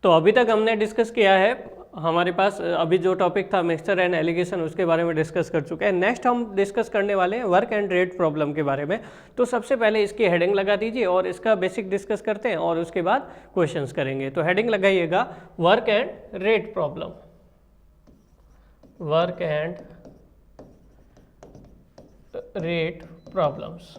तो अभी तक हमने डिस्कस किया है, हमारे पास अभी जो टॉपिक था मिक्सचर एंड एलिगेशन उसके बारे में डिस्कस कर चुके हैं। नेक्स्ट हम डिस्कस करने वाले हैं वर्क एंड रेट प्रॉब्लम के बारे में। तो सबसे पहले इसकी हेडिंग लगा दीजिए और इसका बेसिक डिस्कस करते हैं और उसके बाद क्वेश्चंस करेंगे। तो हेडिंग लगाइएगा work and rate problem, work and rate problems.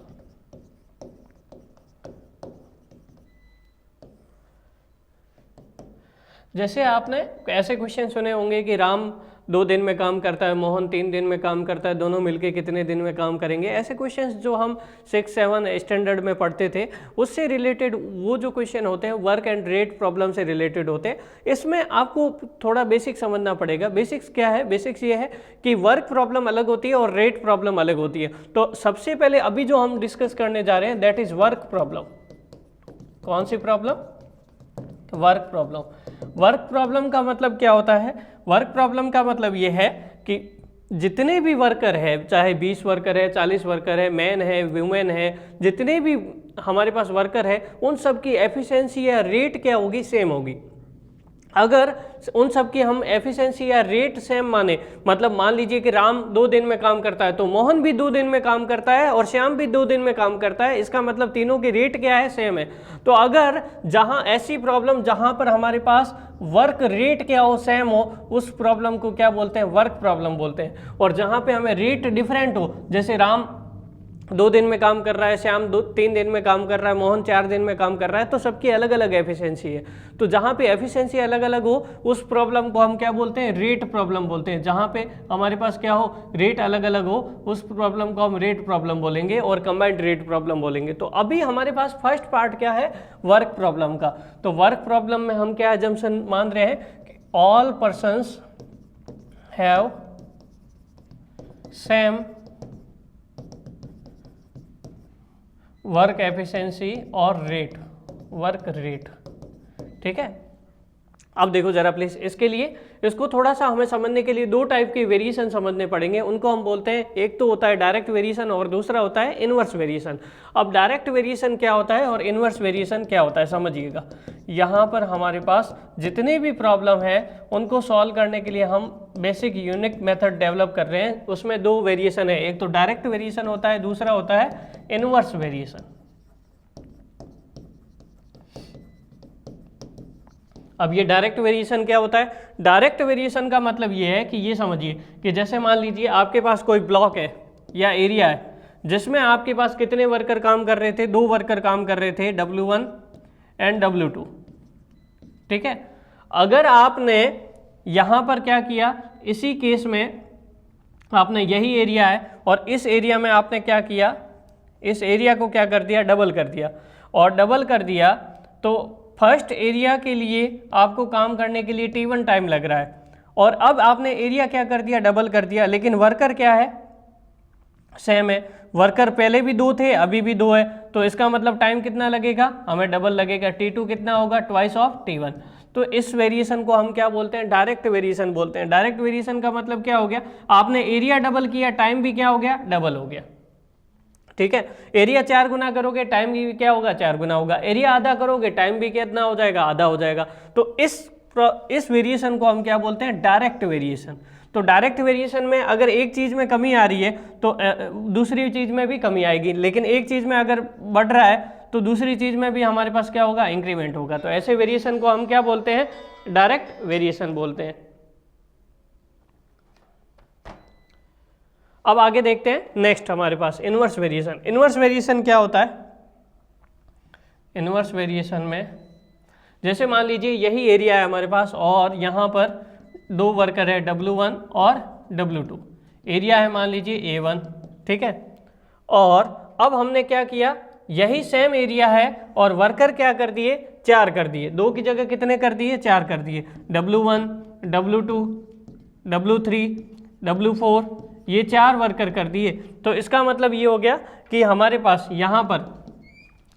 जैसे आपने ऐसे क्वेश्चन सुने होंगे कि राम 2 दिन में काम करता है, मोहन 3 दिन में काम करता है, दोनों मिलके कितने दिन में काम करेंगे। ऐसे क्वेश्चंस जो हम 6-7 स्टैंडर्ड में पढ़ते थे उससे रिलेटेड वो जो क्वेश्चन होते हैं वर्क एंड रेट प्रॉब्लम से रिलेटेड होते हैं। इसमें आपको थोड़ा बेसिक समझना पड़ेगा। बेसिक्स क्या है? बेसिक्स ये है कि वर्क प्रॉब्लम अलग होती है और रेट प्रॉब्लम अलग होती है। तो सबसे पहले अभी जो हम डिस्कस करने जा रहे हैं दैट इज वर्क प्रॉब्लम। कौन सी problem? Work problem. Work problem का मतलब क्या होता है? वर्क प्रॉब्लम का मतलब ये है कि जितने भी वर्कर है, चाहे 20 वर्कर है, 40 वर्कर है, मैन है, वुमेन है, जितने भी हमारे पास वर्कर है उन सब की एफिशिएंसी या रेट क्या होगी? सेम होगी। अगर उन सब की हम एफिशिएंसी या रेट सेम माने, मतलब मान लीजिए कि राम 2 दिन में काम करता है तो मोहन भी 2 दिन में काम करता है और श्याम भी 2 दिन में काम करता है, इसका मतलब तीनों की रेट क्या है? सेम है। तो अगर जहां ऐसी प्रॉब्लम जहां पर हमारे पास वर्क रेट क्या हो? सेम हो, उस प्रॉब्लम को क्या बोलते हैं? वर्क प्रॉब्लम बोलते हैं। और जहां पे हमें रेट डिफरेंट हो, जैसे राम 2 दिन में काम कर रहा है, श्याम 3 दिन में काम कर रहा है, मोहन 4 दिन में काम कर रहा है, तो सबकी अलग अलग एफिशिएंसी है। तो जहाँ पे एफिशिएंसी अलग अलग हो उस प्रॉब्लम को हम क्या बोलते हैं? रेट प्रॉब्लम बोलते हैं। जहाँ पे हमारे पास क्या हो? रेट अलग अलग हो उस प्रॉब्लम को हम रेट प्रॉब्लम बोलेंगे और कंबाइंड रेट प्रॉब्लम बोलेंगे। तो अभी हमारे पास फर्स्ट पार्ट क्या है? वर्क प्रॉब्लम का। तो वर्क प्रॉब्लम में हम क्या अजम्पशन मान रहे हैं कि all persons have same work efficiency और रेट, वर्क रेट। ठीक है। अब देखो जरा प्लीज, इसके लिए इसको थोड़ा सा हमें समझने के लिए 2 टाइप के वेरिएशन समझने पड़ेंगे। उनको हम बोलते हैं, एक तो होता है डायरेक्ट वेरिएशन और दूसरा होता है इनवर्स वेरिएशन। अब डायरेक्ट वेरिएशन क्या होता है और इनवर्स वेरिएशन क्या होता है समझिएगा। यहाँ पर हमारे पास जितने भी प्रॉब्लम है उनको सॉल्व करने के लिए हम बेसिक यूनिक मेथड डेवलप कर रहे हैं। उसमें 2 वेरिएशन है, एक तो डायरेक्ट वेरिएशन होता है, दूसरा होता है इनवर्स वेरिएशन। अब ये डायरेक्ट वेरिएशन क्या होता है? डायरेक्ट वेरिएशन का मतलब ये है कि ये समझिए कि जैसे मान लीजिए आपके पास कोई ब्लॉक है या एरिया है जिसमें आपके पास कितने वर्कर काम कर रहे थे? 2 वर्कर काम कर रहे थे, W1 एंड W2। ठीक है। अगर आपने यहाँ पर क्या किया, इसी केस में आपने यही एरिया है और इस एरिया में आपने क्या किया? इस एरिया को क्या कर दिया? डबल कर दिया। और डबल कर दिया तो फर्स्ट एरिया के लिए आपको काम करने के लिए T1 टाइम लग रहा है और अब आपने एरिया क्या कर दिया? डबल कर दिया, लेकिन वर्कर क्या है? सेम है। वर्कर पहले भी 2 थे, अभी भी 2 है, तो इसका मतलब टाइम कितना लगेगा? हमें डबल लगेगा। T2 कितना होगा? Twice of T1। तो इस वेरिएशन को हम क्या बोलते हैं? डायरेक्ट वेरिएशन बोलते हैं। डायरेक्ट वेरिएशन का मतलब क्या हो गया? आपने एरिया डबल किया, टाइम भी क्या हो गया? डबल हो गया। ठीक है। एरिया 4 गुना करोगे टाइम भी क्या होगा? 4 गुना होगा। एरिया आधा करोगे टाइम भी कितना हो जाएगा? आधा हो जाएगा। तो इस वेरिएशन को हम क्या बोलते हैं? Direct variation. तो डायरेक्ट वेरिएशन में अगर एक चीज में कमी आ रही है तो दूसरी चीज में भी कमी आएगी, लेकिन एक चीज में अगर बढ़ रहा है तो दूसरी चीज में भी हमारे पास क्या होगा? इंक्रीमेंट होगा। तो ऐसे वेरिएशन को हम क्या बोलते हैं? डायरेक्ट वेरिएशन बोलते हैं। अब आगे देखते हैं नेक्स्ट हमारे पास इनवर्स वेरिएशन। इनवर्स वेरिएशन क्या होता है? इनवर्स वेरिएशन में जैसे मान लीजिए यही एरिया है हमारे पास और यहाँ पर 2 वर्कर है, W1 और W2। एरिया है मान लीजिए A1। ठीक है। और अब हमने क्या किया? यही सेम एरिया है और वर्कर क्या कर दिए? 4 कर दिए। 2 की जगह कितने कर दिए? 4 कर दिए। W1, W2, W3, W4, ये 4 वर्कर कर दिए। तो इसका मतलब ये हो गया कि हमारे पास यहाँ पर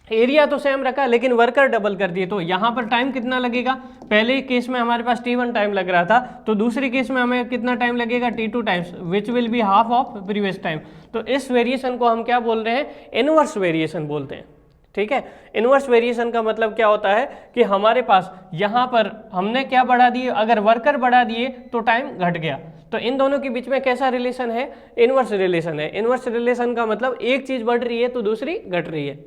एरिया तो सेम रखा लेकिन वर्कर डबल कर दिए। तो यहाँ पर टाइम कितना लगेगा? पहले केस में हमारे पास T1 टाइम लग रहा था, तो दूसरे केस में हमें कितना टाइम लगेगा? T2 times, which will be half of previous time. तो इस वेरिएशन को हम क्या बोल रहे हैं? इनवर्स वेरिएशन बोलते हैं। ठीक है। इनवर्स वेरिएशन का मतलब क्या होता है कि हमारे पास यहाँ पर हमने क्या बढ़ा दिए, अगर वर्कर बढ़ा दिए तो टाइम घट गया। तो इन दोनों के बीच में कैसा रिलेशन है, इनवर्स रिलेशन है। इनवर्स रिलेशन का मतलब एक चीज बढ़ रही है तो दूसरी घट रही है।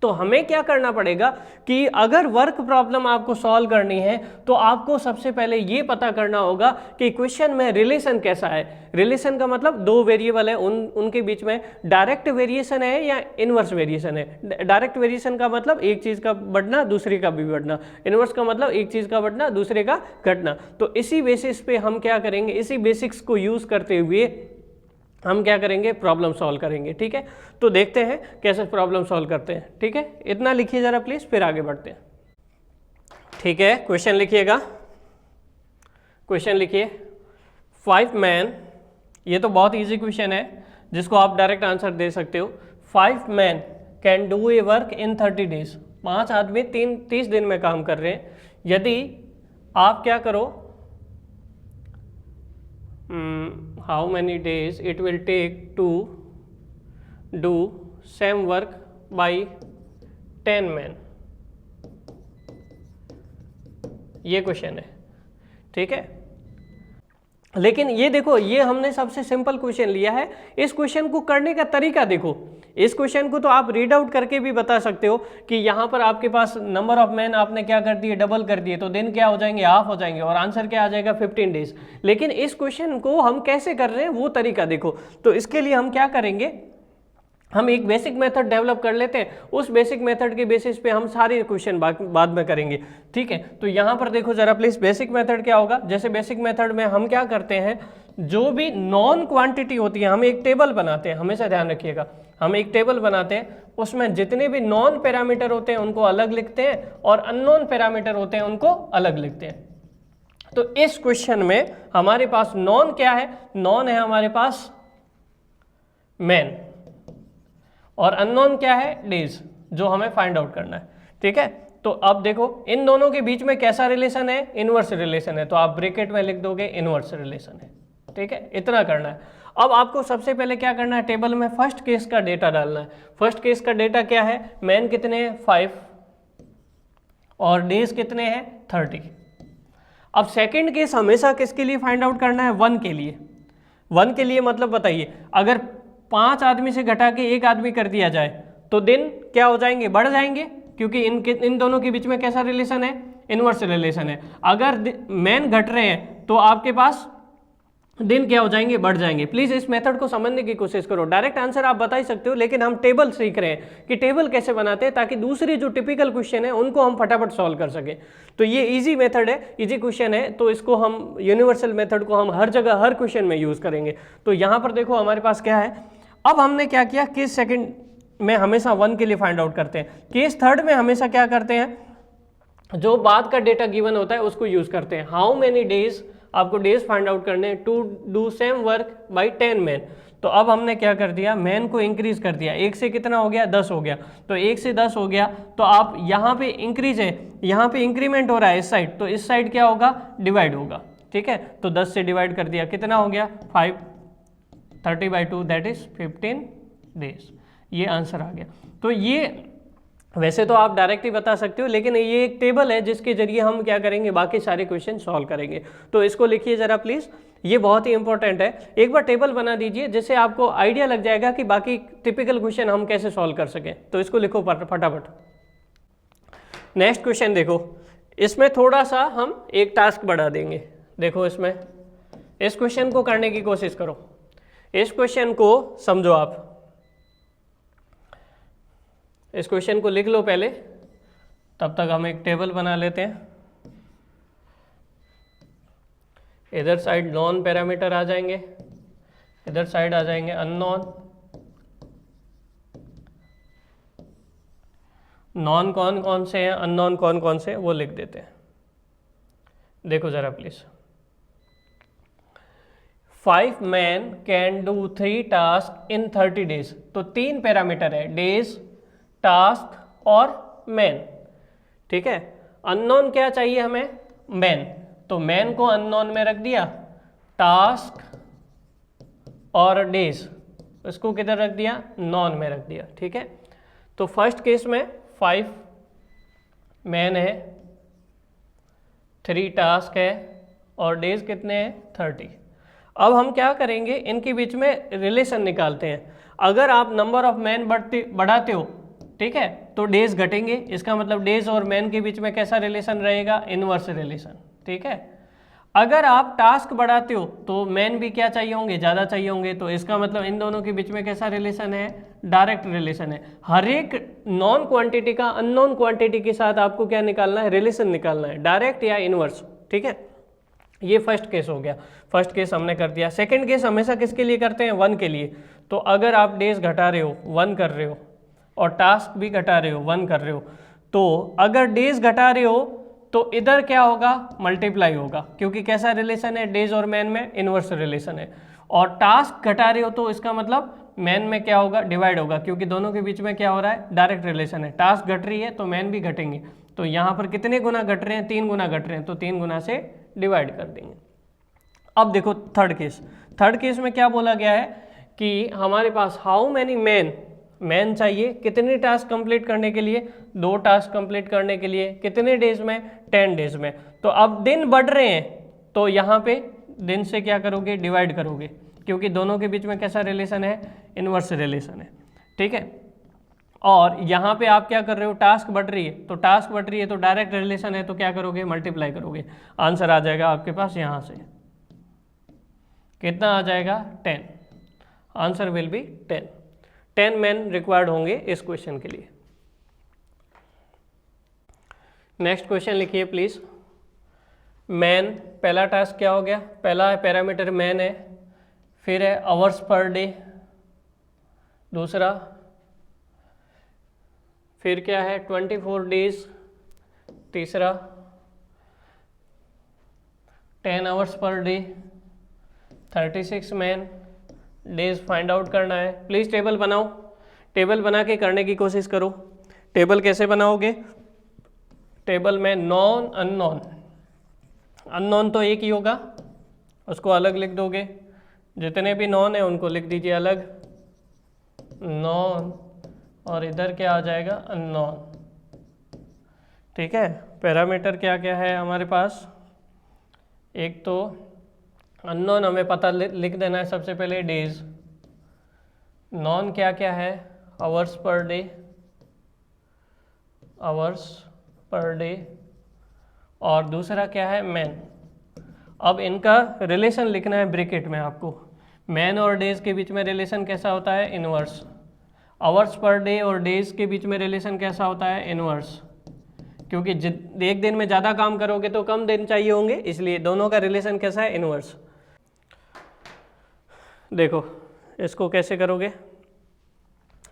तो हमें क्या करना पड़ेगा कि अगर वर्क प्रॉब्लम आपको सॉल्व करनी है तो आपको सबसे पहले ये पता करना होगा कि क्वेश्चन में रिलेशन कैसा है। रिलेशन का मतलब दो वेरिएबल है, उनके बीच में डायरेक्ट वेरिएशन है या इनवर्स वेरिएशन है। डायरेक्ट वेरिएशन का मतलब एक चीज का बढ़ना दूसरे का भी बढ़ना, इनवर्स का मतलब एक चीज का बढ़ना दूसरे का घटना। तो इसी बेसिस पे हम क्या करेंगे, इसी बेसिक्स को यूज करते हुए हम क्या करेंगे, प्रॉब्लम सॉल्व करेंगे। ठीक है, तो देखते हैं कैसे प्रॉब्लम सॉल्व करते हैं। ठीक है, इतना लिखिए जरा प्लीज, फिर आगे बढ़ते हैं। ठीक है, क्वेश्चन लिखिएगा। क्वेश्चन लिखिए, 5 मैन, ये तो बहुत इजी क्वेश्चन है जिसको आप डायरेक्ट आंसर दे सकते हो। 5 man can do a work in 30 days. 5 आदमी 30 दिन में काम कर रहे हैं। यदि आप क्या करो, how many days it will take to do same work by 10 men, ये क्वेश्चन है। ठीक है, लेकिन ये देखो, ये हमने सबसे सिंपल क्वेश्चन लिया है। इस क्वेश्चन को करने का तरीका देखो। इस क्वेश्चन को तो आप रीड आउट करके भी बता सकते हो कि यहाँ पर आपके पास नंबर ऑफ मैन आपने क्या कर दिए, डबल कर दिए, तो दिन क्या हो जाएंगे, हाफ हो जाएंगे, और आंसर क्या आ जाएगा 15 डेज। लेकिन इस क्वेश्चन को हम कैसे कर रहे हैं वो तरीका देखो। तो इसके लिए हम क्या करेंगे, हम एक बेसिक मेथड डेवलप कर लेते हैं। उस बेसिक मेथड के बेसिस पे हम सारे क्वेश्चन बाद में करेंगे। ठीक है, तो यहाँ पर देखो जरा प्लीज, बेसिक मेथड क्या होगा। जैसे बेसिक मेथड में हम क्या करते हैं, जो भी नॉन क्वांटिटी होती है हम एक टेबल बनाते हैं, हमेशा ध्यान रखिएगा। हम एक टेबल बनाते हैं, उसमें जितने भी नॉन पैरामीटर होते हैं उनको अलग लिखते हैं और अननोन पैरामीटर होते हैं उनको अलग लिखते हैं। तो इस क्वेश्चन में हमारे पास नॉन क्या है, नॉन है हमारे पास मैन, और अननोन क्या है, डेज, जो हमें फाइंड आउट करना है। ठीक है, तो अब देखो इन दोनों के बीच में कैसा रिलेशन है, इनवर्स रिलेशन है। तो आप ब्रैकेट में लिख दोगे इनवर्स रिलेशन है। ठीक है, इतना करना है। अब आपको सबसे पहले क्या करना है, टेबल में फर्स्ट केस का डेटा डालना है। फर्स्ट केस का डेटा क्या है, मैन कितने हैं 5 और डेज कितने हैं 30। अब सेकंड केस हमेशा किसके लिए फाइंड आउट करना है, 1 के लिए। 1 के लिए मतलब बताइए, अगर 5 आदमी से घटा के 1 आदमी कर दिया जाए तो दिन क्या हो जाएंगे, बढ़ जाएंगे, क्योंकि इन दोनों के बीच में कैसा रिलेशन है, इनवर्स रिलेशन है। अगर मैन घट रहे हैं तो आपके पास दिन क्या हो जाएंगे, बढ़ जाएंगे। प्लीज इस मेथड को समझने की कोशिश करो। डायरेक्ट आंसर आप बता ही सकते हो, लेकिन हम टेबल सीख रहे हैं कि टेबल कैसे बनाते हैं, ताकि दूसरी जो टिपिकल क्वेश्चन है उनको हम फटाफट सॉल्व कर सकें। तो ये इजी मेथड है, इजी क्वेश्चन है, तो इसको हम यूनिवर्सल मेथड को हम हर जगह हर क्वेश्चन में यूज करेंगे। तो यहाँ पर देखो हमारे पास क्या है, अब हमने क्या किया, केस सेकंड में हमेशा 1 के लिए फाइंड आउट करते हैं। केस थर्ड में हमेशा क्या करते हैं, जो बाद का डेटा गिवन होता है उसको यूज करते हैं। हाउ मेनी डेज, आपको डेज फाइंड आउट करने, to do same work by 10 man. तो अब हमने क्या कर दिया, मैन को इंक्रीज कर दिया। 1 से कितना हो गया, 10 हो गया। तो 1 से 10 हो गया, तो आप यहाँ पे इंक्रीज है, यहाँ पे इंक्रीमेंट हो रहा है इस साइड, तो इस साइड क्या होगा, डिवाइड होगा। ठीक है, तो 10 से डिवाइड कर दिया, कितना हो गया 5, 30/2 दैट इज 15 डेज। ये आंसर आ गया। तो ये वैसे तो आप डायरेक्ट ही बता सकते हो, लेकिन ये एक टेबल है जिसके जरिए हम क्या करेंगे, बाकी सारे क्वेश्चन सॉल्व करेंगे। तो इसको लिखिए जरा प्लीज, ये बहुत ही इंपॉर्टेंट है। एक बार टेबल बना दीजिए जिससे आपको आइडिया लग जाएगा कि बाकी टिपिकल क्वेश्चन हम कैसे सॉल्व कर सकें। तो इसको लिखो फटाफट। नेक्स्ट क्वेश्चन देखो, इसमें थोड़ा सा हम एक टास्क बढ़ा देंगे। देखो इसमें, इस क्वेश्चन को करने की कोशिश करो, इस क्वेश्चन को समझो। आप इस क्वेश्चन को लिख लो पहले, तब तक हम एक टेबल बना लेते हैं। इधर साइड नॉन पैरामीटर आ जाएंगे, इधर साइड आ जाएंगे अननोन। नॉन कौन कौन से हैं, अननोन कौन कौन से हैं, वो लिख देते हैं। देखो जरा please, 5 man can do 3 task in 30 days. तो 3 पैरामीटर है, डेज, टास्क और मैन। ठीक है, अननोन क्या चाहिए हमें, मैन। तो मैन को अननोन में रख दिया, टास्क और डेज इसको किधर रख दिया, नॉन में रख दिया। ठीक है, तो फर्स्ट केस में 5 मैन है, 3 टास्क है और डेज कितने हैं 30। अब हम क्या करेंगे, इनके बीच में रिलेशन निकालते हैं। अगर आप नंबर ऑफ मैन बढ़ाते हो, ठीक है, तो डेज घटेंगे। इसका मतलब डेज और मैन के बीच में कैसा रिलेशन रहेगा, इनवर्स रिलेशन, ठीक है। अगर आप टास्क बढ़ाते हो तो मैन भी क्या चाहिए होंगे, ज़्यादा चाहिए होंगे, तो इसका मतलब इन दोनों के बीच में कैसा रिलेशन है, डायरेक्ट रिलेशन है। हर एक नॉन क्वांटिटी का अननोन क्वांटिटी के साथ आपको क्या निकालना है, रिलेशन निकालना है, डायरेक्ट या इनवर्स, ठीक है। ये फर्स्ट केस हो गया, फर्स्ट केस हमने कर दिया। सेकंड केस हमेशा किसके लिए करते हैं, 1 के लिए। तो अगर आप डेज घटा रहे हो, 1 कर रहे हो, और टास्क भी घटा रहे हो, 1 कर रहे हो, तो अगर डेज घटा रहे हो तो इधर क्या होगा, मल्टीप्लाई होगा, क्योंकि कैसा रिलेशन है, डेज और मैन में इनवर्स रिलेशन है। और टास्क घटा रहे हो तो इसका मतलब मैन में क्या होगा, डिवाइड होगा, क्योंकि दोनों के बीच में क्या हो रहा है, डायरेक्ट रिलेशन है। टास्क घट रही है तो मैन भी घटेंगे, तो यहाँ पर कितने गुना घट रहे हैं, 3 गुना घट रहे हैं, तो 3 गुना से डिवाइड कर देंगे। अब देखो थर्ड केस, थर्ड केस में क्या बोला गया है कि हमारे पास हाउ मैनी मैन चाहिए, कितने टास्क कंप्लीट करने के लिए, 2 टास्क कंप्लीट करने के लिए, कितने डेज में, 10 डेज में। तो अब दिन बढ़ रहे हैं तो यहाँ पे दिन से क्या करोगे, डिवाइड करोगे, क्योंकि दोनों के बीच में कैसा रिलेशन है, इनवर्स रिलेशन है, ठीक है। और यहाँ पे आप क्या कर रहे हो, टास्क बढ़ रही है, तो टास्क बढ़ रही है तो डायरेक्ट रिलेशन है, तो क्या करोगे, मल्टीप्लाई करोगे। आंसर आ जाएगा आपके पास यहाँ से, कितना आ जाएगा, 10। Answer will be 10 man required होंगे इस क्वेश्चन के लिए। नेक्स्ट क्वेश्चन लिखिए प्लीज। मैन, पहला टास्क क्या हो गया, पहला पैरामीटर मैन है, फिर है आवर्स पर डे, दूसरा, फिर क्या है 24 डेज, तीसरा 10 hours per day, 36 man days find out करना है। प्लीज़ टेबल बनाओ, टेबल बना के करने की कोशिश करो। टेबल कैसे बनाओगे, टेबल में नॉन अननोन, अननोन तो एक ही होगा, उसको अलग लिख दोगे, जितने भी नॉन है उनको लिख दीजिए अलग, नॉन, और इधर क्या आ जाएगा, अननोन, ठीक है। पैरामीटर क्या क्या है हमारे पास, एक तो अननोन हमें पता लिख देना है सबसे पहले, डेज। नॉन क्या क्या है, hours per day, hours per day, और दूसरा क्या है, मैन। अब इनका रिलेशन लिखना है ब्रैकेट में आपको। मैन और डेज के बीच में रिलेशन कैसा होता है, इनवर्स। आवर्स पर डे और डेज के बीच में रिलेशन कैसा होता है, इनवर्स, क्योंकि एक दिन में ज़्यादा काम करोगे तो कम दिन चाहिए होंगे, इसलिए दोनों का रिलेशन कैसा है, इनवर्स। देखो इसको कैसे करोगे,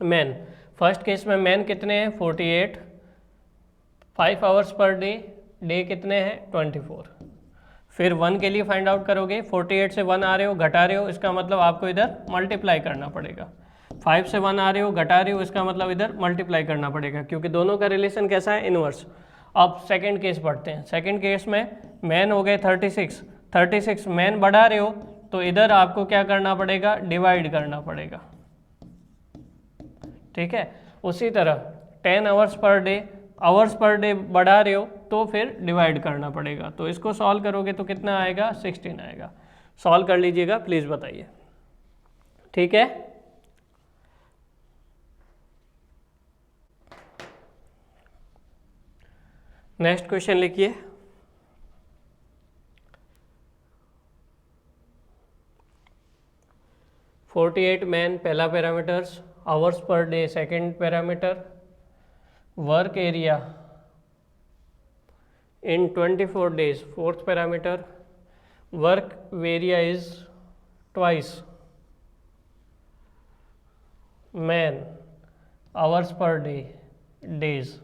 मैन, फर्स्ट केस में मैन कितने हैं, 48, 5 आवर्स पर डे, डे कितने हैं, 24। फिर 1 के लिए फाइंड आउट करोगे, 48 से 1 आ रहे हो, घटा रहे हो, इसका मतलब आपको इधर मल्टीप्लाई करना पड़ेगा। 5 से 1 आ रहे हो, घटा रहे हो, इसका मतलब इधर मल्टीप्लाई करना पड़ेगा, क्योंकि दोनों का रिलेशन कैसा है, इनवर्स। अब सेकंड केस पढ़ते हैं। सेकंड केस में मैन हो गए 36 मैन बढ़ा रहे हो, तो इधर आपको क्या करना पड़ेगा, डिवाइड करना पड़ेगा, ठीक है। उसी तरह 10 आवर्स पर डे बढ़ा रहे हो तो फिर डिवाइड करना पड़ेगा। तो इसको सॉल्व करोगे तो कितना आएगा, 16 आएगा। सॉल्व कर लीजिएगा, प्लीज़ बताइए, ठीक है। नेक्स्ट क्वेश्चन लिखिए। (48) मैन पहला parameters, hours per day second parameter, work area in 24 days fourth parameter, work area is twice man, hours per day, days.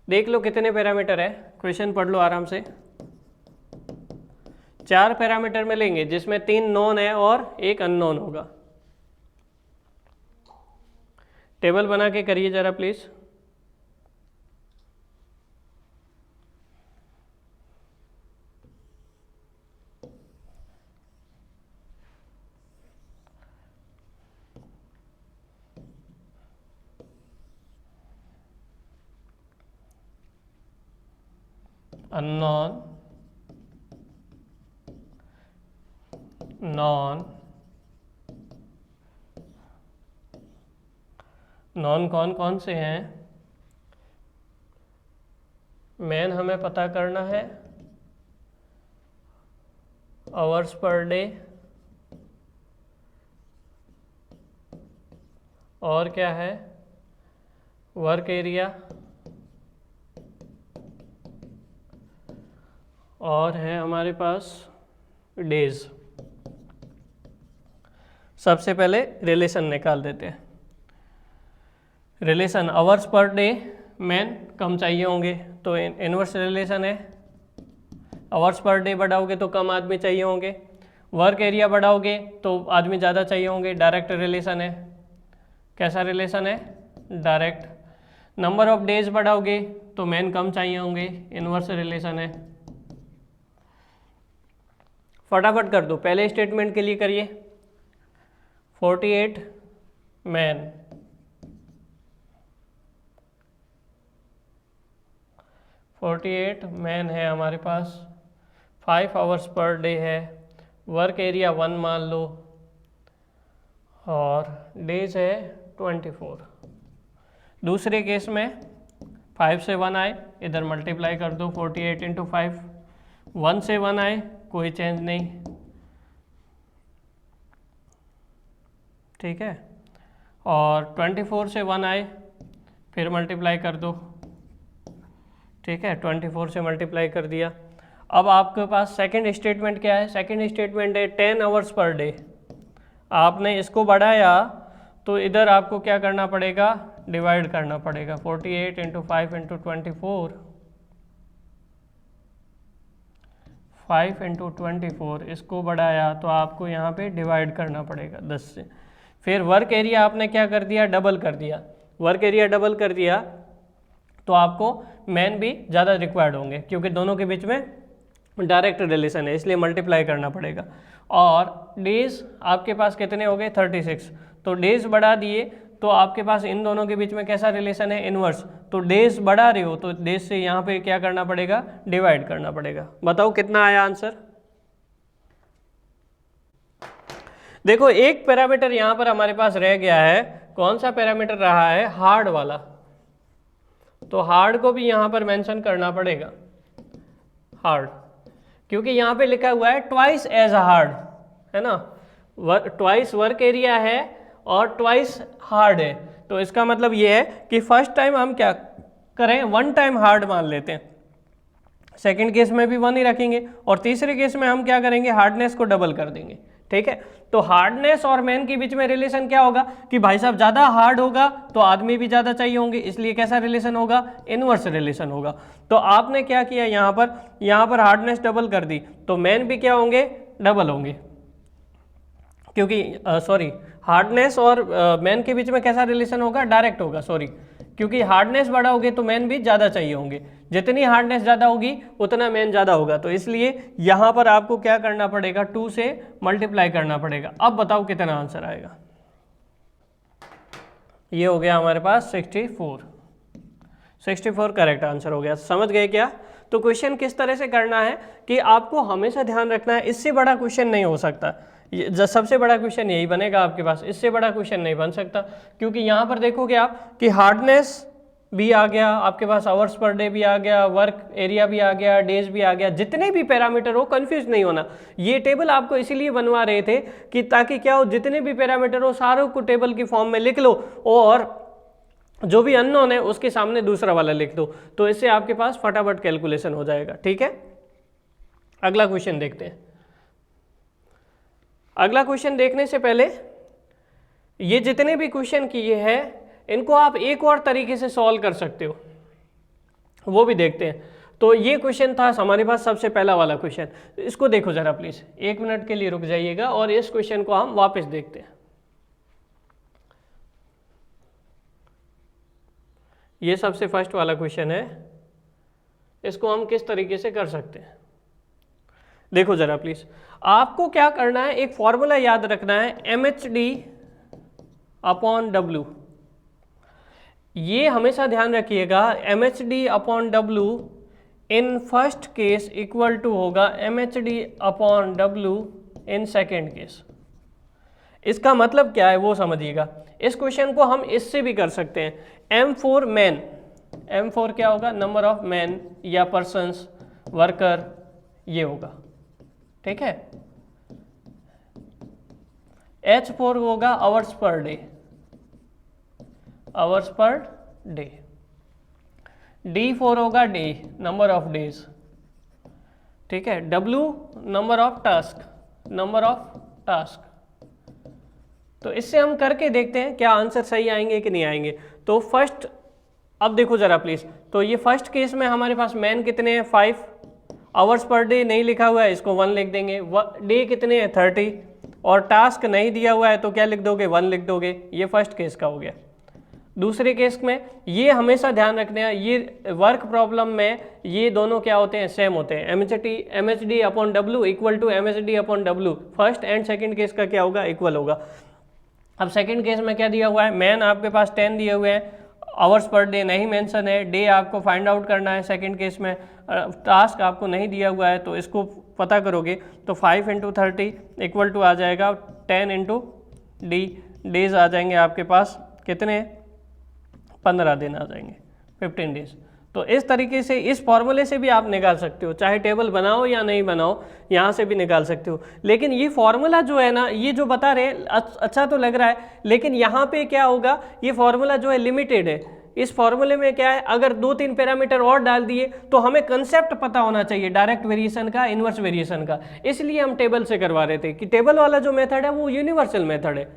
देख लो कितने पैरामीटर है, क्वेश्चन पढ़ लो आराम से। 4 पैरामीटर में लेंगे जिसमें 3 नॉन है और 1 अननोन होगा। टेबल बना के करिए जरा प्लीज। अननोन, नॉन, नॉन कौन कौन से हैं? मेन हमें पता करना है आवर्स पर डे, और क्या है? वर्क एरिया, और है हमारे पास डेज। सबसे पहले रिलेशन निकाल देते हैं। Relation hours per day, men कम चाहिए होंगे तो इनवर्स रिलेशन है। आवर्स पर डे बढ़ाओगे तो कम आदमी चाहिए होंगे, वर्क एरिया बढ़ाओगे तो आदमी ज़्यादा चाहिए होंगे, डायरेक्ट रिलेशन है। कैसा रिलेशन है? डायरेक्ट। नंबर ऑफ डेज बढ़ाओगे तो मेन कम चाहिए होंगे, इनवर्स रिलेशन है। फटाफट कर दो, पहले स्टेटमेंट के लिए करिए। 48 मैन, 48 मैन है हमारे पास, 5 आवर्स पर डे है, वर्क एरिया 1 मान लो, और डेज है 24। दूसरे केस में 5 से 1 आए, इधर मल्टीप्लाई कर दो, 48 इंटू 5। 1 से 1 आए, कोई चेंज नहीं, ठीक है। और 24 से 1 आए, फिर मल्टीप्लाई कर दो, ठीक है। 24 से मल्टीप्लाई कर दिया। अब आपके पास सेकंड स्टेटमेंट क्या है? सेकंड स्टेटमेंट है 10 आवर्स पर डे। आपने इसको बढ़ाया तो इधर आपको क्या करना पड़ेगा? डिवाइड करना पड़ेगा। 48 इंटू 5 इंटू 24, 5 इंटू 24, इसको बढ़ाया तो आपको यहाँ पे डिवाइड करना पड़ेगा 10 से। फिर वर्क एरिया आपने क्या कर दिया? डबल कर दिया। वर्क एरिया डबल कर दिया तो आपको मैन भी ज़्यादा रिक्वायर्ड होंगे, क्योंकि दोनों के बीच में डायरेक्ट रिलेशन है, इसलिए मल्टीप्लाई करना पड़ेगा। और डेज आपके पास कितने हो गए? 36। तो डेज बढ़ा दिए तो आपके पास इन दोनों के बीच में कैसा रिलेशन है? इनवर्स। तो डेज बढ़ा रहे हो तो डेज से यहाँ पे क्या करना पड़ेगा? डिवाइड करना पड़ेगा। बताओ कितना आया आंसर? देखो एक पैरामीटर यहाँ पर हमारे पास रह गया है। कौन सा पैरामीटर रहा है? हार्ड वाला। तो हार्ड को भी यहाँ पर मेंशन करना पड़ेगा, हार्ड, क्योंकि यहाँ पे लिखा हुआ है ट्वाइस एज हार्ड, है ना। ट्वाइस वर्क एरिया है और ट्वाइस हार्ड है। तो इसका मतलब ये है कि फर्स्ट टाइम हम क्या करें? 1 टाइम हार्ड मान लेते हैं, सेकंड केस में भी 1 ही रखेंगे, और तीसरे केस में हम क्या करेंगे? हार्डनेस को डबल कर देंगे, ठीक है। तो हार्डनेस और मैन के बीच में रिलेशन क्या होगा कि भाई साहब ज़्यादा हार्ड होगा तो आदमी भी ज़्यादा चाहिए होंगे, इसलिए कैसा रिलेशन होगा? इनवर्स रिलेशन होगा। तो आपने क्या किया? यहाँ पर हार्डनेस डबल कर दी तो मैन भी क्या होंगे? डबल होंगे, क्योंकि सॉरी, हार्डनेस और मैन के बीच में कैसा रिलेशन होगा? डायरेक्ट होगा, सॉरी, क्योंकि हार्डनेस बढ़ाओगे तो मैन भी ज़्यादा चाहिए होंगे। जितनी हार्डनेस ज़्यादा होगी उतना मैन ज़्यादा होगा, तो इसलिए यहाँ पर आपको क्या करना पड़ेगा? 2 से मल्टीप्लाई करना पड़ेगा। अब बताओ कितना आंसर आएगा? ये हो गया हमारे पास 64 करेक्ट आंसर हो गया। समझ गए क्या? तो क्वेश्चन किस तरह से करना है कि आपको हमेशा ध्यान रखना है, इससे बड़ा क्वेश्चन नहीं हो सकता। सबसे बड़ा क्वेश्चन यही बनेगा आपके पास, इससे बड़ा क्वेश्चन नहीं बन सकता, क्योंकि यहाँ पर देखोगे आप कि हार्डनेस भी आ गया आपके पास, आवर्स पर डे भी आ गया, वर्क एरिया भी आ गया, डेज भी आ गया, जितने भी पैरामीटर हो कंफ्यूज नहीं होना। ये टेबल आपको इसीलिए बनवा रहे थे कि ताकि क्या हो, जितने भी पैरामीटर हो सारों को टेबल की फॉर्म में लिख लो और जो भी अननोन है उसके सामने दूसरा वाला लिख दो, तो इससे आपके पास फटाफट कैलकुलेशन हो जाएगा, ठीक है। अगला क्वेश्चन देखते हैं। अगला क्वेश्चन देखने से पहले ये जितने भी क्वेश्चन किए हैं इनको आप एक और तरीके से सॉल्व कर सकते हो, वो भी देखते हैं। तो ये क्वेश्चन था हमारे पास सबसे पहला वाला क्वेश्चन, इसको देखो जरा प्लीज, 1 मिनट के लिए रुक जाइएगा और इस क्वेश्चन को हम वापस देखते हैं। ये सबसे फर्स्ट वाला क्वेश्चन है, इसको हम किस तरीके से कर सकते हैं देखो जरा प्लीज। आपको क्या करना है, एक फॉर्मूला याद रखना है, MHD/W। ये हमेशा ध्यान रखिएगा, MHD/W in first case equal to होगा MHD upon W in second case. इसका मतलब क्या है वो समझिएगा। इस क्वेश्चन को हम इससे भी कर सकते हैं। M4 मैन, M4 क्या होगा, नंबर ऑफ मैन या पर्सन्स, वर्कर, ये होगा, ठीक है। H4 होगा hours per day, hours per day. D4 होगा डे, नंबर ऑफ डेज, ठीक है। W number of task, number of task. तो इससे हम करके देखते हैं क्या आंसर सही आएंगे कि नहीं आएंगे। तो फर्स्ट, अब देखो जरा प्लीज, तो ये फर्स्ट केस में हमारे पास मैन कितने हैं 5, आवर्स पर डे नहीं लिखा हुआ है, इसको 1 लिख देंगे। डे कितने हैं 30, और टास्क नहीं दिया हुआ है तो क्या लिख दोगे, 1 लिख दोगे। ये फर्स्ट केस का हो गया। दूसरे केस में ये हमेशा ध्यान रखना है, ये वर्क प्रॉब्लम में ये दोनों क्या होते हैं, सेम होते हैं। MHD upon W equal to MHD upon W। First and second case का क्या होगा, इक्वल होगा। अब सेकंड केस में क्या दिया हुआ है, मैन आपके पास 10 दिए हुए हैं, आवर्स पर डे नहीं मेंशन है, डे आपको फाइंड आउट करना है सेकंड केस में, टास्क आपको नहीं दिया हुआ है तो इसको पता करोगे तो 5 इंटू 30 इक्वल टू आ जाएगा 10 इंटू डी, डेज आ जाएंगे आपके पास कितने, 15 दिन आ जाएंगे, 15 डेज। तो इस तरीके से इस फॉर्मूले से भी आप निकाल सकते हो, चाहे टेबल बनाओ या नहीं बनाओ, यहाँ से भी निकाल सकते हो। लेकिन ये फॉर्मूला जो है ना, ये जो बता रहे हैं अच्छा तो लग रहा है, लेकिन यहाँ पे क्या होगा, ये फॉर्मूला जो है लिमिटेड है। इस फॉर्मूले में क्या है, अगर 2-3 पैरामीटर और डाल दिए तो हमें कंसेप्ट पता होना चाहिए डायरेक्ट वेरिएशन का, इन्वर्स वेरिएशन का। इसलिए हम टेबल से करवा रहे थे कि टेबल वाला जो मेथड है वो यूनिवर्सल मेथड है।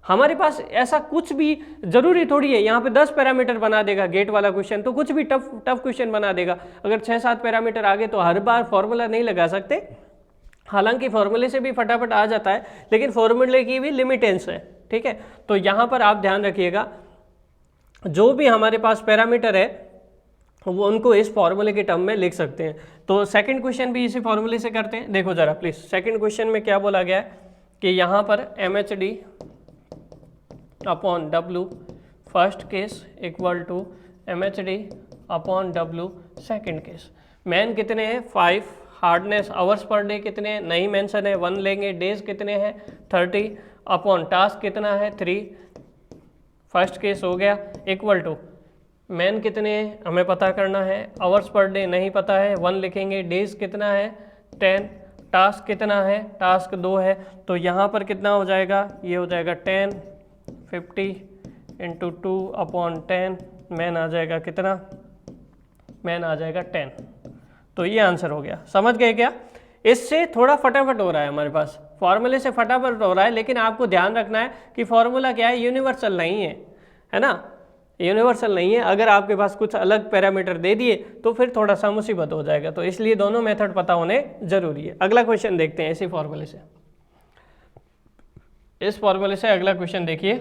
हमारे पास ऐसा कुछ भी जरूरी थोड़ी है, यहाँ पे 10 पैरामीटर बना देगा गेट वाला क्वेश्चन तो कुछ भी टफ क्वेश्चन बना देगा। अगर 6-7 पैरामीटर आगे तो हर बार फॉर्मूला नहीं लगा सकते। हालांकि फॉर्मूले से भी फटाफट आ जाता है, लेकिन फॉर्मूले की भी लिमिटेंस है, ठीक है। तो यहाँ पर आप ध्यान रखिएगा, जो भी हमारे पास पैरामीटर है वो उनको इस फॉर्मूले के टर्म में लिख सकते हैं। तो सेकंड क्वेश्चन भी इसी फॉर्मूले से करते हैं। देखो जरा प्लीज, सेकंड क्वेश्चन में क्या बोला गया है कि यहाँ पर MHD upon W first case equal to MHD upon W second case. Man कितने हैं 5, हार्डनेस आवर्स पर डे कितने हैं नहीं मेंशन है, 1 लेंगे। डेज कितने हैं 30, अपॉन टास्क कितना है 3, फर्स्ट केस हो गया, इक्वल टू मैन कितने हैं हमें पता करना है, आवर्स पर डे नहीं पता है, 1 लिखेंगे। डेज कितना है 10, टास्क कितना है, टास्क 2 है। तो यहाँ पर कितना हो जाएगा, ये हो जाएगा 10, 50 इंटू 2 अपॉन 10, मैन आ जाएगा कितना, मैन आ जाएगा 10। तो ये आंसर हो गया। समझ गए क्या? इससे थोड़ा फटाफट हो रहा है, हमारे पास फॉर्मूले से फटाफट हो रहा है, लेकिन आपको ध्यान रखना है कि फॉर्मूला क्या है, यूनिवर्सल नहीं है ना, यूनिवर्सल नहीं है। अगर आपके पास कुछ अलग पैरामीटर दे दिए तो फिर थोड़ा सा मुसीबत हो जाएगा। तो इसलिए दोनों मेथड पता होने जरूरी है। अगला क्वेश्चन देखते हैं इसी फॉर्मूले से। इस फॉर्मूले से अगला क्वेश्चन देखिए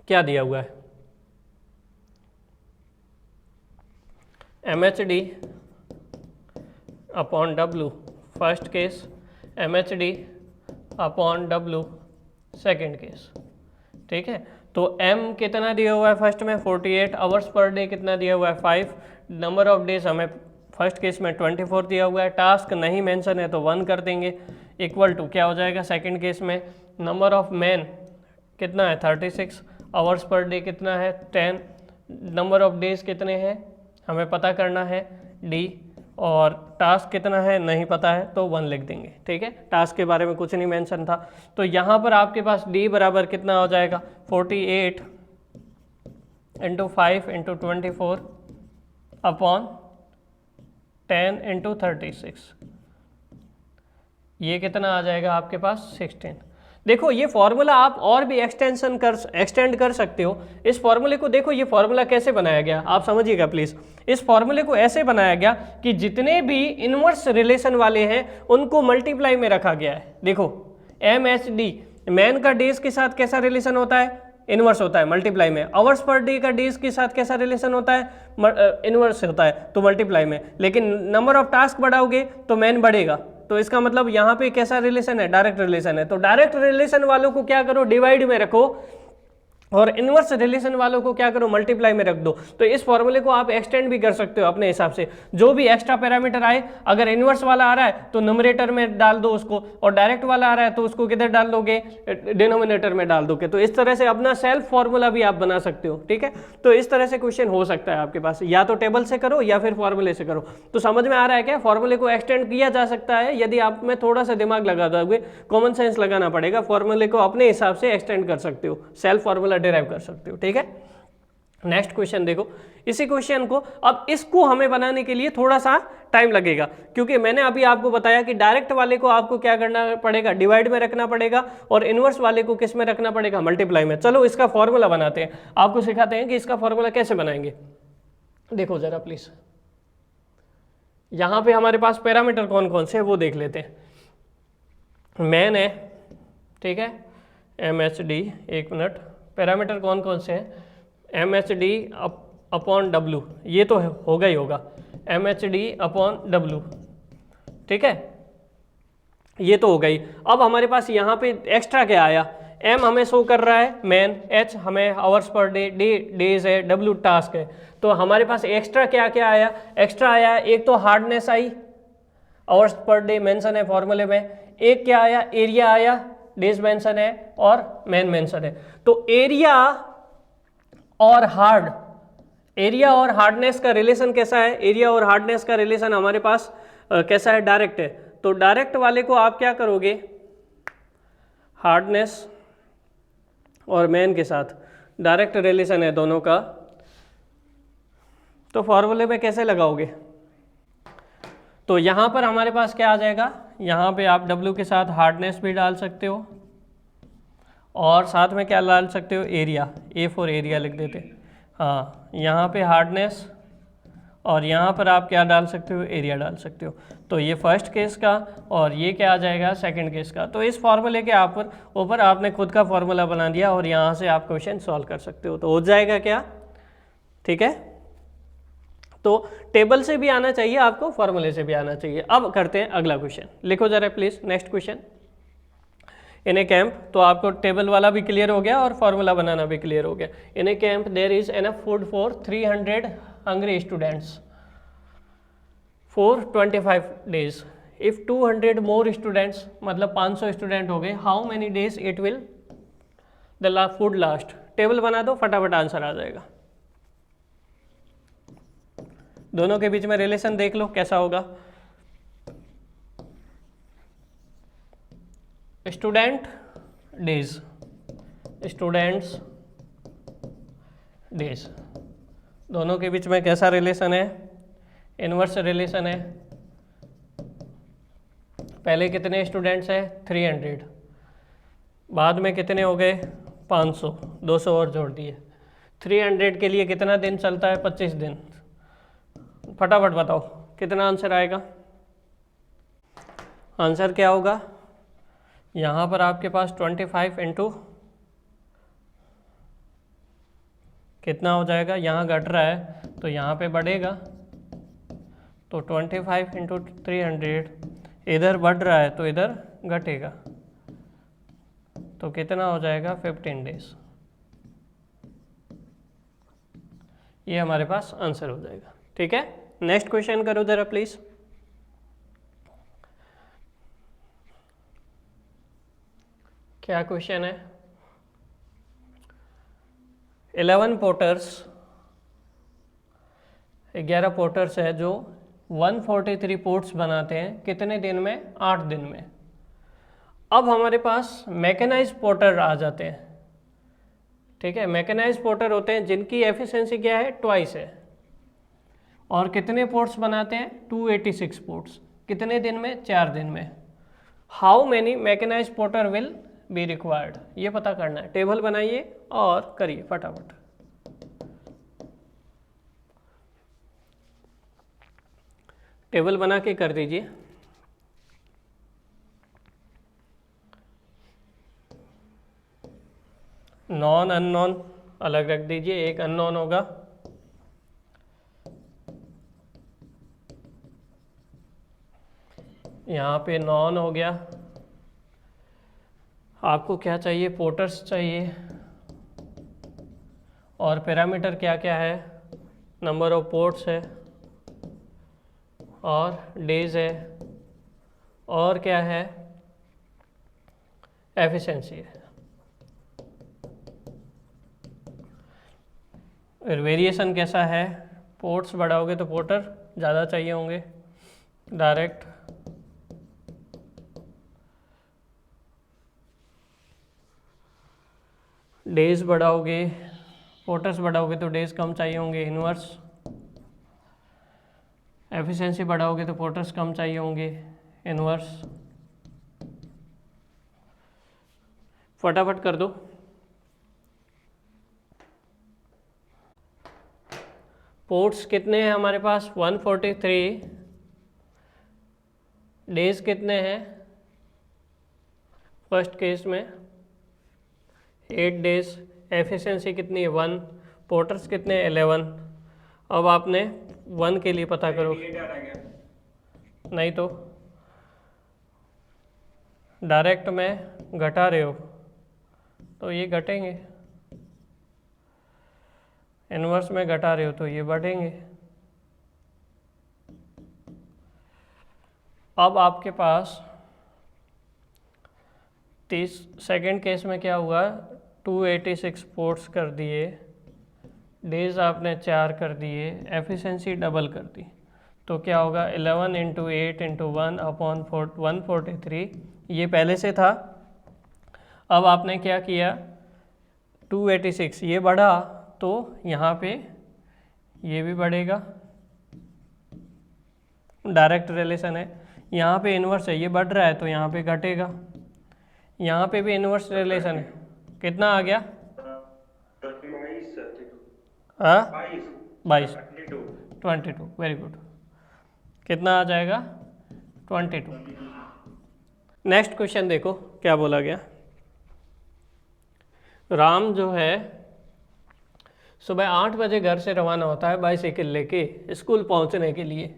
क्या दिया हुआ है। MHD upon W first case, MHD upon W second case, ठीक है। तो M कितना दिया हुआ है फर्स्ट में 48, आवर्स पर डे कितना दिया हुआ है 5, नंबर ऑफ डेज हमें फर्स्ट केस में 24 दिया हुआ है, टास्क नहीं मेंशन है तो 1 कर देंगे, इक्वल टू क्या हो जाएगा सेकंड केस में, नंबर ऑफ मैन कितना है 36, आवर्स पर डे कितना है 10, नंबर ऑफ डेज कितने हैं हमें पता करना है D, और टास्क कितना है नहीं पता है तो 1 लिख देंगे, ठीक है। टास्क के बारे में कुछ नहीं मेंशन था। तो यहाँ पर आपके पास D बराबर कितना हो जाएगा 48 इंटू 5 इंटू 24 अपॉन 10 इंटू 36, ये कितना आ जाएगा आपके पास 16। देखो ये फॉर्मूला आप और भी एक्सटेंड कर सकते हो। इस फॉर्मूले को देखो, ये फॉर्मूला कैसे बनाया गया आप समझिएगा प्लीज। इस फॉर्मूले को ऐसे बनाया गया कि जितने भी इनवर्स रिलेशन वाले हैं उनको मल्टीप्लाई में रखा गया है। देखो MHD मैन का डेज के साथ कैसा रिलेशन होता है, इनवर्स होता है मल्टीप्लाई में। आवर्स पर डे का डेज के साथ कैसा रिलेशन होता है, इनवर्स होता है तो मल्टीप्लाई में। लेकिन नंबर ऑफ टास्क बढ़ाओगे तो मैन बढ़ेगा, तो इसका मतलब यहाँ पे कैसा रिलेशन है, डायरेक्ट रिलेशन है। तो डायरेक्ट रिलेशन वालों को क्या करो, डिवाइड में रखो, और इनवर्स रिलेशन वालों को क्या करो, मल्टीप्लाई में रख दो। तो इस फॉर्मूले को आप एक्सटेंड भी कर सकते हो अपने हिसाब से, जो भी एक्स्ट्रा पैरामीटर आए, अगर इनवर्स वाला आ रहा है तो न्यूमरेटर में डाल दो उसको, और डायरेक्ट वाला आ रहा है तो उसको किधर डाल दोगे, डिनोमिनेटर में डाल दोगे। तो इस तरह से अपना सेल्फ फॉर्मूला भी आप बना सकते हो, ठीक है। तो इस तरह से क्वेश्चन हो सकता है आपके पास, या तो टेबल से करो या फिर फॉर्मूले से करो। तो समझ में आ रहा है क्या, फॉर्मूले को एक्सटेंड किया जा सकता है यदि आप में थोड़ा सा दिमाग लगा दोगे, कॉमन सेंस लगाना पड़ेगा, फॉर्मूले को अपने हिसाब से एक्सटेंड कर सकते हो, सेल्फ फॉर्मूला डिराइव कर सकते हो, ठीक है। नेक्स्ट क्वेश्चन देखो, इसी क्वेश्चन को, अब इसको हमें बनाने के लिए थोड़ा सा टाइम लगेगा, क्योंकि मैंने अभी आपको बताया कि डायरेक्ट वाले को आपको क्या करना पड़ेगा, डिवाइड में रखना पड़ेगा, और इनवर्स वाले को किस में रखना पड़ेगा, मल्टीप्लाई में। चलो इसका फॉर्मूला बनाते हैं, आपको सिखाते हैं कि इसका फॉर्मूला कैसे बनाएंगे। देखो जरा प्लीज, यहां पे हमारे पास पैरामीटर कौन कौन से है वो देख लेते हैं। मैन है, ठीक है, MHD, एक मिनट, पैरामीटर कौन कौन से हैं, MHD अपॉन W, ये तो होगा ही होगा, MHD अपॉन W, ठीक है, ये तो हो गई। अब हमारे पास यहाँ पे एक्स्ट्रा क्या आया, M हमें शो कर रहा है मैन, H हमें आवर्स पर डे, डेज है, W टास्क है। तो हमारे पास एक्स्ट्रा क्या क्या आया, एक्स्ट्रा आया एक तो हार्डनेस आई, आवर्स पर डे मेंशन है फॉर्मूले में, एक क्या आया, एरिया आया, डेज मेंशन है, और मैन मेंशन है। तो एरिया और हार्डनेस का रिलेशन कैसा है, एरिया और हार्डनेस का रिलेशन हमारे पास कैसा है, डायरेक्ट है। तो डायरेक्ट वाले को आप क्या करोगे, हार्डनेस और मैन के साथ डायरेक्ट रिलेशन है दोनों का, तो फॉर्मूले में कैसे लगाओगे, तो यहाँ पर हमारे पास क्या आ जाएगा, यहाँ पे आप W के साथ हार्डनेस भी डाल सकते हो, और साथ में क्या डाल सकते हो, एरिया, A फॉर एरिया लिख देते, हाँ, यहाँ पे हार्डनेस, और यहाँ पर आप क्या डाल सकते हो, एरिया डाल सकते हो। तो ये फर्स्ट केस का, और ये क्या आ जाएगा, सेकंड केस का। तो इस फॉर्मूले के ऊपर आपने खुद का फॉर्मूला बना दिया, और यहाँ से आप क्वेश्चन सॉल्व कर सकते हो, तो हो जाएगा क्या, ठीक है। तो टेबल से भी आना चाहिए आपको, फॉर्मूले से भी आना चाहिए। अब करते हैं अगला क्वेश्चन, लिखो जरा please, next question. In a camp, तो आपको टेबल वाला भी क्लियर हो गया और फॉर्मूला बनाना भी क्लियर हो गया। In a camp there is enough food for 300 hungry students for 25 days. If 200 more students, मतलब 500 स्टूडेंट हो गए, how many days it will the food last. Table बना दो, फटाफट आंसर आ जाएगा। दोनों के बीच में रिलेशन देख लो कैसा होगा। स्टूडेंट डेज, स्टूडेंट्स डेज, दोनों के बीच में कैसा रिलेशन है, इनवर्स रिलेशन है। पहले कितने स्टूडेंट्स हैं, 300, बाद में कितने हो गए, 500, 200 और जोड़ दिए। 300 के लिए कितना दिन चलता है, 25 दिन। फटाफट बताओ कितना आंसर आएगा। आंसर क्या होगा, यहाँ पर आपके पास 25 इंटू कितना हो जाएगा, यहाँ घट रहा है तो यहाँ पे बढ़ेगा, तो 25 इंटू 300, इधर बढ़ रहा है तो इधर घटेगा, तो कितना हो जाएगा, 15 डेज। ये हमारे पास आंसर हो जाएगा, ठीक है। नेक्स्ट क्वेश्चन करो जरा प्लीज। क्या क्वेश्चन है, 11 पोर्टर्स, 11 पोर्टर्स है जो 143 पोर्ट्स बनाते हैं, कितने दिन में, 8 दिन में। अब हमारे पास मैकेनाइज पोर्टर आ जाते हैं, ठीक है। मैकेनाइज पोर्टर होते हैं जिनकी एफिशिएंसी क्या है, ट्वाइस है, और कितने पोर्ट्स बनाते हैं, 286 पोर्ट्स, कितने दिन में, 4 दिन में। How many mechanise porter will be required, ये पता करना है। टेबल बनाइए और करिए फटाफट। टेबल बना के कर दीजिए। नॉन अननोन अलग रख दीजिए, एक अननोन होगा, यहाँ पे नॉन हो गया। आपको क्या चाहिए, पोर्टर्स चाहिए, और पैरामीटर क्या क्या है, नंबर ऑफ पोर्ट्स है और डेज है और क्या है, एफिशिएंसी है। फिर वेरिएशन कैसा है, पोर्ट्स बढ़ाओगे तो पोर्टर ज़्यादा चाहिए होंगे, डायरेक्ट डेज बढ़ाओगे, पोर्टर्स बढ़ाओगे तो डेज कम चाहिए होंगे, इनवर्स। एफिशिएंसी बढ़ाओगे तो पोर्टर्स कम चाहिए होंगे, इनवर्स। फटाफट कर दो। पोर्ट्स कितने हैं हमारे पास, 143। डेज कितने हैं फर्स्ट केस में, 8 डेज। एफिशिएंसी कितनी है, 1। पोर्टर्स कितने, 11। अब आपने 1 के लिए पता करो, नहीं तो डायरेक्ट में घटा रहे हो तो ये घटेंगे, इनवर्स में घटा रहे हो तो ये बढ़ेंगे। अब आपके पास 30 सेकेंड केस में क्या हुआ, 286 पोर्ट्स कर दिए, डेज आपने 4 कर दिए, एफिशिएंसी डबल कर दी, तो क्या होगा 11 × 8 × 1 अपॉन 143। ये पहले से था। अब आपने क्या किया, 286 ये बढ़ा तो यहाँ पे ये भी बढ़ेगा, डायरेक्ट रिलेशन है। यहाँ पे इन्वर्स है, ये बढ़ रहा है तो यहाँ पे घटेगा, यहाँ पे भी इन्वर्स रिलेशन है। कितना आ गया, हाँ 22, 22, वेरी गुड। कितना आ जाएगा, 22। नेक्स्ट क्वेश्चन देखो क्या बोला गया। राम जो है सुबह 8 बजे घर से रवाना होता है बाइसाइकिल लेके स्कूल पहुंचने के लिए।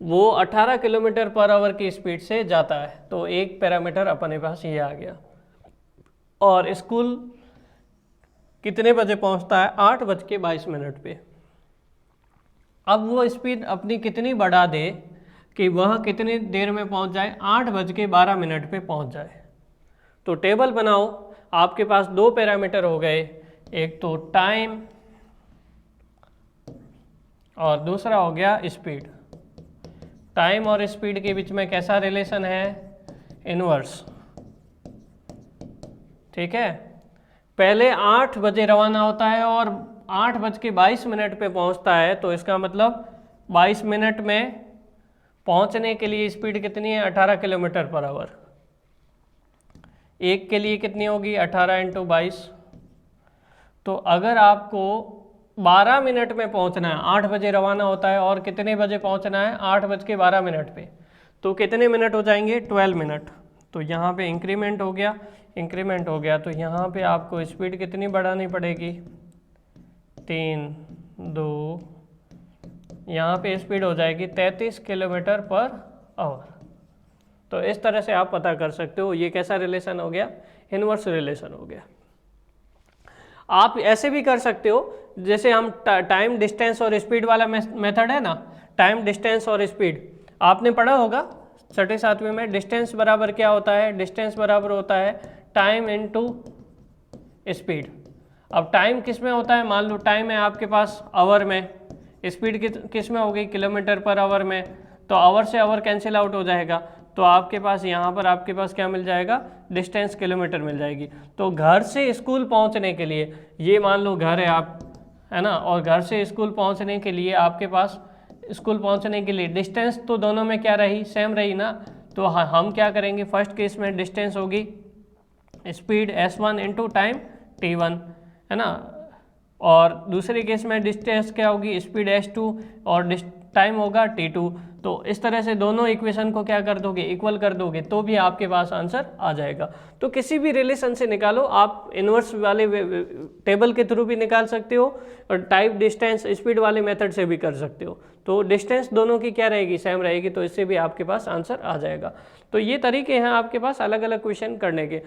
वो 18 किलोमीटर पर आवर की स्पीड से जाता है, तो एक पैरामीटर अपने पास ये आ गया। और स्कूल कितने बजे पहुंचता है, 8:22 पे। अब वो स्पीड अपनी कितनी बढ़ा दे कि वह कितनी देर में पहुंच जाए, 8:12 पे पहुंच जाए। तो टेबल बनाओ, आपके पास 2 पैरामीटर हो गए, एक तो टाइम और दूसरा हो गया स्पीड। टाइम और स्पीड के बीच में कैसा रिलेशन है, इनवर्स। ठीक है, पहले 8 बजे रवाना होता है और 8:22 पे पहुंचता है, तो इसका मतलब 22 मिनट में पहुंचने के लिए स्पीड कितनी है, 18 किलोमीटर पर आवर। एक के लिए कितनी होगी, 18 × 22। तो अगर आपको 12 मिनट में पहुंचना है, 8 बजे रवाना होता है और कितने बजे पहुंचना है, 8:12 पे, तो कितने मिनट हो जाएंगे, 12 मिनट। तो यहाँ पे इंक्रीमेंट हो गया, इंक्रीमेंट हो गया, तो यहाँ पे आपको स्पीड कितनी बढ़ानी पड़ेगी, 3, 2, यहाँ पे स्पीड हो जाएगी 33 किलोमीटर पर आवर। तो इस तरह से आप पता कर सकते हो, ये कैसा रिलेशन हो गया, इनवर्स रिलेशन हो गया। आप ऐसे भी कर सकते हो, जैसे हम टाइम डिस्टेंस और स्पीड वाला मेथड है ना, टाइम डिस्टेंस और स्पीड आपने पढ़ा होगा 6वीं 7वीं में। डिस्टेंस बराबर क्या होता है, डिस्टेंस बराबर होता है टाइम इनटू स्पीड। अब टाइम किस में होता है, मान लो टाइम है आपके पास आवर में, स्पीड किस में हो गई, किलोमीटर पर आवर में, तो आवर से आवर कैंसिल आउट हो जाएगा, तो आपके पास यहाँ पर आपके पास क्या मिल जाएगा, डिस्टेंस किलोमीटर मिल जाएगी। तो घर से स्कूल पहुँचने के लिए, ये मान लो घर है आप, है ना, और घर से स्कूल पहुँचने के लिए आपके पास, स्कूल पहुँचने के लिए डिस्टेंस तो दोनों में क्या रही, सेम रही ना। तो हम क्या करेंगे, फर्स्ट केस में डिस्टेंस होगी speed s1 into time t1, है ना, और दूसरे केस में डिस्टेंस क्या होगी, स्पीड s2 और टाइम होगा t2। तो इस तरह से दोनों इक्वेशन को क्या कर दोगे, इक्वल कर दोगे, तो भी आपके पास आंसर आ जाएगा। तो किसी भी रिलेशन से निकालो, आप इन्वर्स वाले टेबल के थ्रू भी निकाल सकते हो और टाइप डिस्टेंस स्पीड वाले मेथड से भी कर सकते हो। तो डिस्टेंस दोनों की क्या रहेगी, सेम रहेगी, तो इससे भी आपके पास आंसर आ जाएगा। तो ये तरीके हैं आपके पास अलग अलग क्वेश्चन करने के।